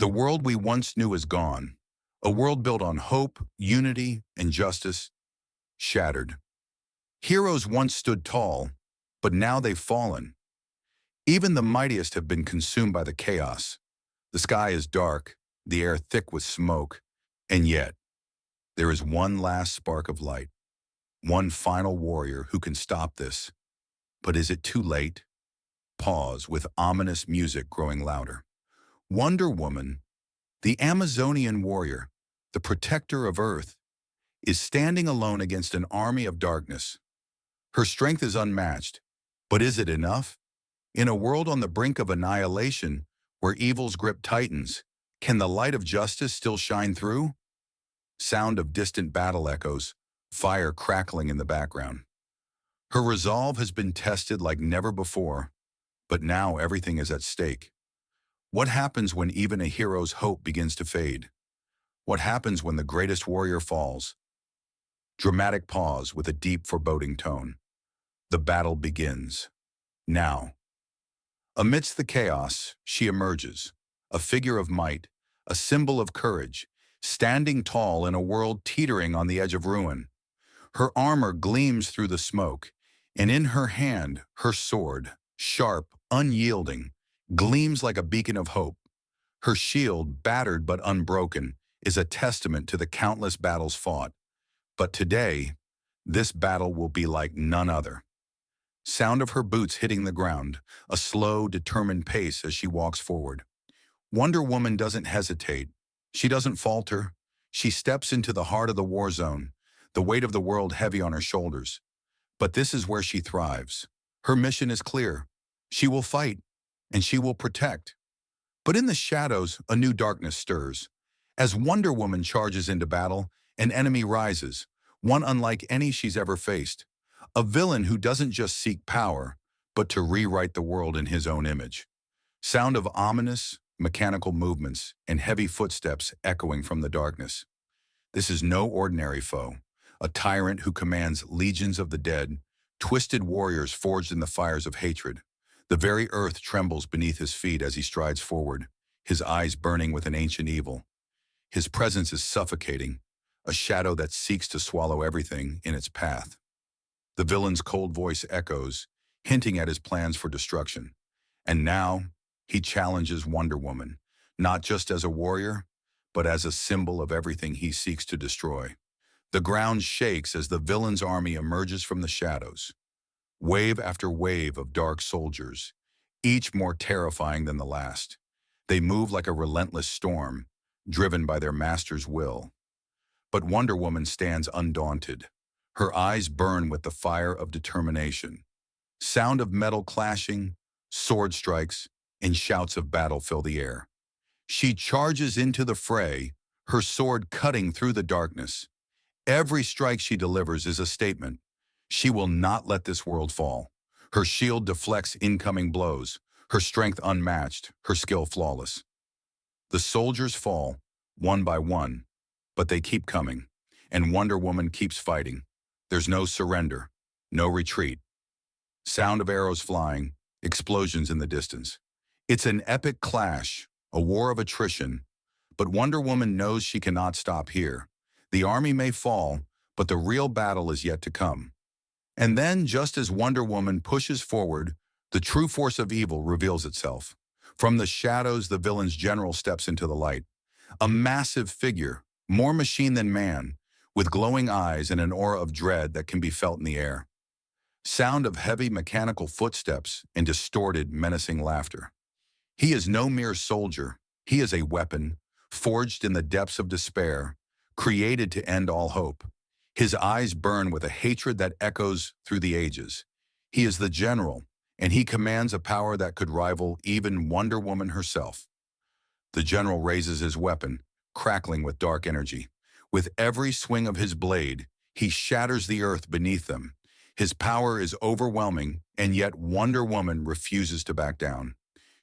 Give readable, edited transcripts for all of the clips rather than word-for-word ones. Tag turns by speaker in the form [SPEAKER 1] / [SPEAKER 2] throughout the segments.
[SPEAKER 1] The world we once knew is gone. A world built on hope, unity, and justice, shattered. Heroes once stood tall, but now they've fallen. Even the mightiest have been consumed by the chaos. The sky is dark, the air thick with smoke, and yet there is one last spark of light, one final warrior who can stop this. But is it too late? Pause, with ominous music growing louder. Wonder Woman, the Amazonian warrior, the protector of Earth, is standing alone against an army of darkness. Her strength is unmatched, but is it enough? In a world on the brink of annihilation, where evil's grip tightens, can the light of justice still shine through? Sound of distant battle echoes, fire crackling in the background. Her resolve has been tested like never before, but now everything is at stake. What happens when even a hero's hope begins to fade? What happens when the greatest warrior falls? Dramatic pause with a deep foreboding tone. The battle begins. Now. Amidst the chaos, she emerges, a figure of might, a symbol of courage, standing tall in a world teetering on the edge of ruin. Her armor gleams through the smoke, and in her hand, her sword, sharp, unyielding, gleams like a beacon of hope. Her shield, battered but unbroken, is a testament to the countless battles fought. But today, this battle will be like none other. Sound of her boots hitting the ground, a slow, determined pace as she walks forward. Wonder Woman doesn't hesitate. She doesn't falter. She steps into the heart of the war zone, the weight of the world heavy on her shoulders. But this is where she thrives. Her mission is clear. She will fight, and she will protect. But in the shadows, a new darkness stirs. As Wonder Woman charges into battle, an enemy rises, one unlike any she's ever faced. A villain who doesn't just seek power, but to rewrite the world in his own image. Sound of ominous, mechanical movements and heavy footsteps echoing from the darkness. This is no ordinary foe, a tyrant who commands legions of the dead, twisted warriors forged in the fires of hatred. The very earth trembles beneath his feet as he strides forward, his eyes burning with an ancient evil. His presence is suffocating, a shadow that seeks to swallow everything in its path. The villain's cold voice echoes, hinting at his plans for destruction. And now, he challenges Wonder Woman, not just as a warrior, but as a symbol of everything he seeks to destroy. The ground shakes as the villain's army emerges from the shadows. Wave after wave of dark soldiers, each more terrifying than the last. They move like a relentless storm, driven by their master's will. But Wonder Woman stands undaunted. Her eyes burn with the fire of determination. Sound of metal clashing, sword strikes, and shouts of battle fill the air. She charges into the fray, her sword cutting through the darkness. Every strike she delivers is a statement. She will not let this world fall. Her shield deflects incoming blows, her strength unmatched, her skill flawless. The soldiers fall, one by one, but they keep coming, and Wonder Woman keeps fighting. There's no surrender, no retreat. Sound of arrows flying, explosions in the distance. It's an epic clash, a war of attrition, but Wonder Woman knows she cannot stop here. The army may fall, but the real battle is yet to come. And then, just as Wonder Woman pushes forward, the true force of evil reveals itself. From the shadows, the villain's general steps into the light. A massive figure, more machine than man, with glowing eyes and an aura of dread that can be felt in the air. Sound of heavy mechanical footsteps and distorted, menacing laughter. He is no mere soldier. He is a weapon, forged in the depths of despair, created to end all hope. His eyes burn with a hatred that echoes through the ages. He is the general, and he commands a power that could rival even Wonder Woman herself. The general raises his weapon, crackling with dark energy. With every swing of his blade, he shatters the earth beneath them. His power is overwhelming, and yet Wonder Woman refuses to back down.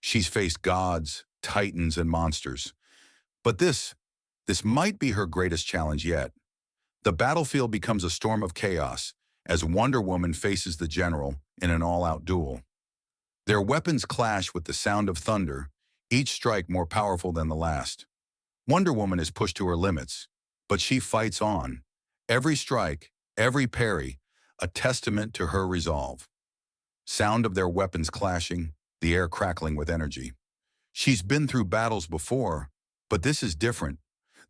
[SPEAKER 1] She's faced gods, titans, and monsters. But this might be her greatest challenge yet. The battlefield becomes a storm of chaos as Wonder Woman faces the general in an all-out duel. Their weapons clash with the sound of thunder, each strike more powerful than the last. Wonder Woman is pushed to her limits, but she fights on. Every strike, every parry, a testament to her resolve. Sound of their weapons clashing, the air crackling with energy. She's been through battles before, but this is different.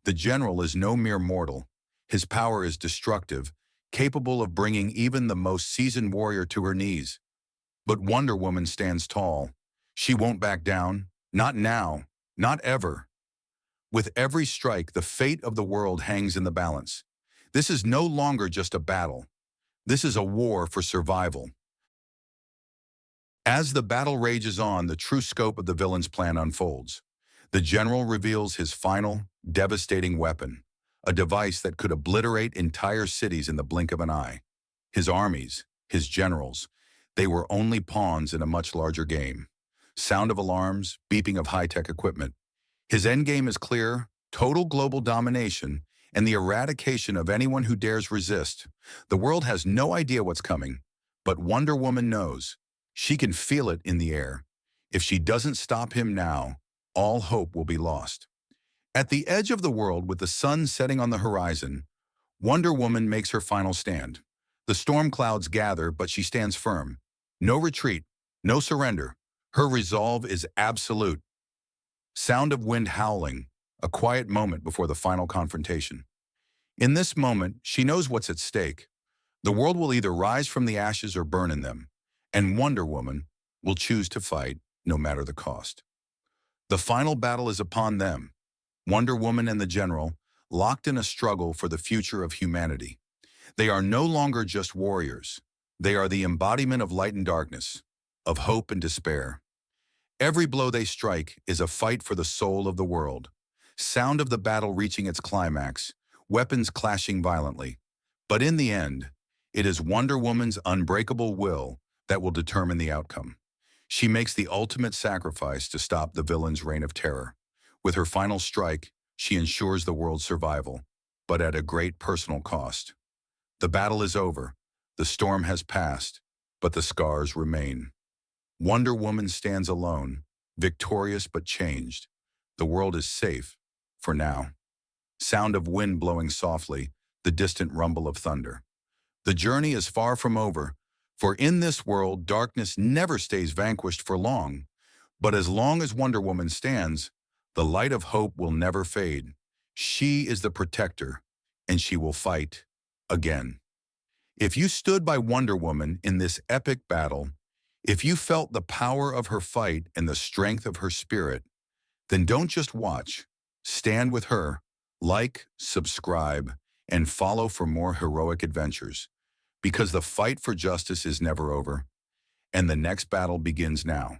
[SPEAKER 1] The general is no mere mortal. His power is destructive, capable of bringing even the most seasoned warrior to her knees. But Wonder Woman stands tall. She won't back down, not now, not ever. With every strike, the fate of the world hangs in the balance. This is no longer just a battle. This is a war for survival. As the battle rages on, the true scope of the villain's plan unfolds. The general reveals his final, devastating weapon, a device that could obliterate entire cities in the blink of an eye. His armies, his generals, they were only pawns in a much larger game. Sound of alarms, beeping of high-tech equipment. His endgame is clear: total global domination and the eradication of anyone who dares resist. The world has no idea what's coming, but Wonder Woman knows. She can feel it in the air. If she doesn't stop him now, all hope will be lost. At the edge of the world, with the sun setting on the horizon, Wonder Woman makes her final stand. The storm clouds gather, but she stands firm. No retreat, no surrender. Her resolve is absolute. Sound of wind howling, a quiet moment before the final confrontation. In this moment, she knows what's at stake. The world will either rise from the ashes or burn in them, and Wonder Woman will choose to fight no matter the cost. The final battle is upon them. Wonder Woman and the General, locked in a struggle for the future of humanity. They are no longer just warriors. They are the embodiment of light and darkness, of hope and despair. Every blow they strike is a fight for the soul of the world. Sound of the battle reaching its climax, weapons clashing violently. But in the end, it is Wonder Woman's unbreakable will that will determine the outcome. She makes the ultimate sacrifice to stop the villain's reign of terror. With her final strike, she ensures the world's survival, but at a great personal cost. The battle is over, the storm has passed, but the scars remain. Wonder Woman stands alone, victorious but changed. The world is safe, for now. Sound of wind blowing softly, the distant rumble of thunder. The journey is far from over, for in this world, darkness never stays vanquished for long. But as long as Wonder Woman stands, the light of hope will never fade. She is the protector, and she will fight again. If you stood by Wonder Woman in this epic battle, if you felt the power of her fight and the strength of her spirit, then don't just watch. Stand with her, like, subscribe, and follow for more heroic adventures. Because the fight for justice is never over, and the next battle begins now.